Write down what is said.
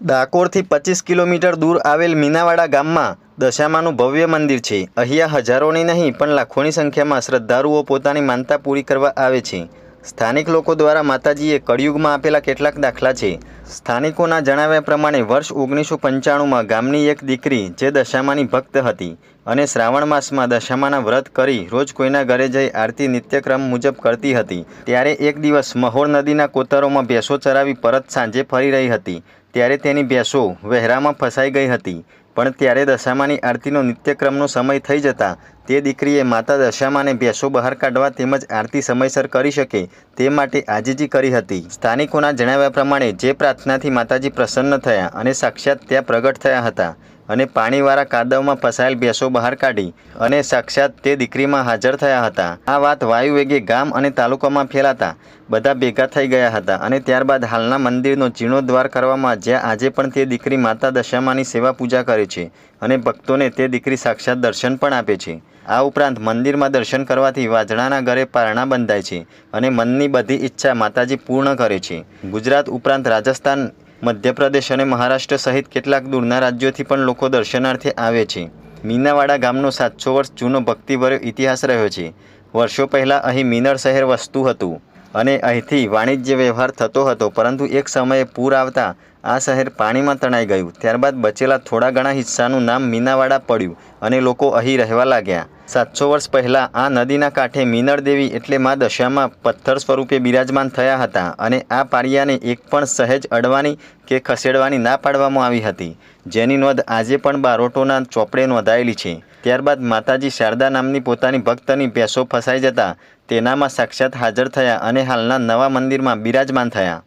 ડાકોરથી 25 kilometre દૂર આવેલ મીનાવાડા ગામમાં દશામાનું ભવ્ય મંદિર છે। અહીંયા હજારોની નહીં પણ લાખોની સંખ્યામાં શ્રદ્ધાળુઓ પોતાની માનતા પૂરી કરવા આવે છે। સ્થાનિક લોકો દ્વારા માતાજીએ કળિયુગમાં આપેલા કેટલાક દાખલા છે। સ્થાનિકોના જણાવ્યા પ્રમાણે વર્ષ 1995માં ગામની એક દીકરી જે દશામાની ભક્ત હતી અને શ્રાવણ માસમાં દશામાના વ્રત કરી રોજ કોઈના ઘરે જઈ આરતી નિત્યક્રમ મુજબ કરતી હતી। ત્યારે એક દિવસ મહોર નદીના કોતરોમાં ભેંસો ચરાવી પરત સાંજે ફરી રહી હતી ત્યારે તેની ભેંસો વહેરામાં ફસાઈ ગઈ હતી। પણ ત્યારે દશામાની આરતીનો નિત્યક્રમનો સમય થઈ જતાં તે દીકરીએ માતા દશામાને ભેંસો બહાર કાઢવા તેમજ આરતી સમયસર કરી શકે તે માટે આજીજી કરી હતી। સ્થાનિકોના જણાવ્યા પ્રમાણે જે પ્રાર્થનાથી માતાજી પ્રસન્ન થયા અને સાક્ષાત ત્યાં પ્રગટ થયા હતા અને પાણીવાળા કાદવમાં ફસાયેલ ભેંસો બહાર કાઢી અને સાક્ષાત તે દીકરીમાં હાજર થયા હતા। આ વાત વાયુ વેગે ગામ અને તાલુકામાં ફેલાતા બધા ભેગા થઈ ગયા હતા અને ત્યારબાદ હાલના મંદિરનો જીર્ણોદ્ધાર કરવામાં જ્યાં આજે પણ તે દીકરી માતા દશામાની સેવા પૂજા કરે છે અને ભક્તોને તે દીકરી સાક્ષાત દર્શન પણ આપે છે। આ ઉપરાંત મંદિરમાં દર્શન કરવાથી વાજણાના ઘરે પારણા બંધાય છે અને મનની બધી ઈચ્છા માતાજી પૂર્ણ કરે છે। ગુજરાત ઉપરાંત રાજસ્થાન, મધ્યપ્રદેશ અને મહારાષ્ટ્ર સહિત કેટલાક દૂરના રાજ્યોથી પણ લોકો દર્શનાર્થે આવે છે। મીનાવાડા ગામનો 700 વર્ષ જૂનો ભક્તિભર્યો ઇતિહાસ રહ્યો છે। વર્ષો પહેલાં અહીં મીનળ શહેર વસતું હતું અને અહીંથી વાણિજ્ય વ્યવહાર થતો હતો, પરંતુ એક સમયે પૂર આવતા આ શહેર પાણીમાં તણાઈ ગયું। ત્યારબાદ બચેલા થોડા ઘણા હિસ્સાનું નામ મીનાવાડા પડ્યું અને લોકો અહીં રહેવા લાગ્યા। 700 વર્ષ પહેલાં આ નદીના કાંઠે મીનળ દેવી એટલે મા દશામાં પથ્થર સ્વરૂપે બિરાજમાન થયા હતા અને આ પારિયાને એક પણ સહેજ અડવાની કે ખસેડવાની ના પાડવામાં આવી હતી, જેની નોંધ આજે પણ બારોટોના ચોપડે નોંધાયેલી છે। ત્યારબાદ માતાજી શારદા નામની પોતાની ભક્તની ભેંસો ફસાઈ જતા તેનામાં સાક્ષાત હાજર થયા અને હાલના નવા મંદિરમાં બિરાજમાન થયા।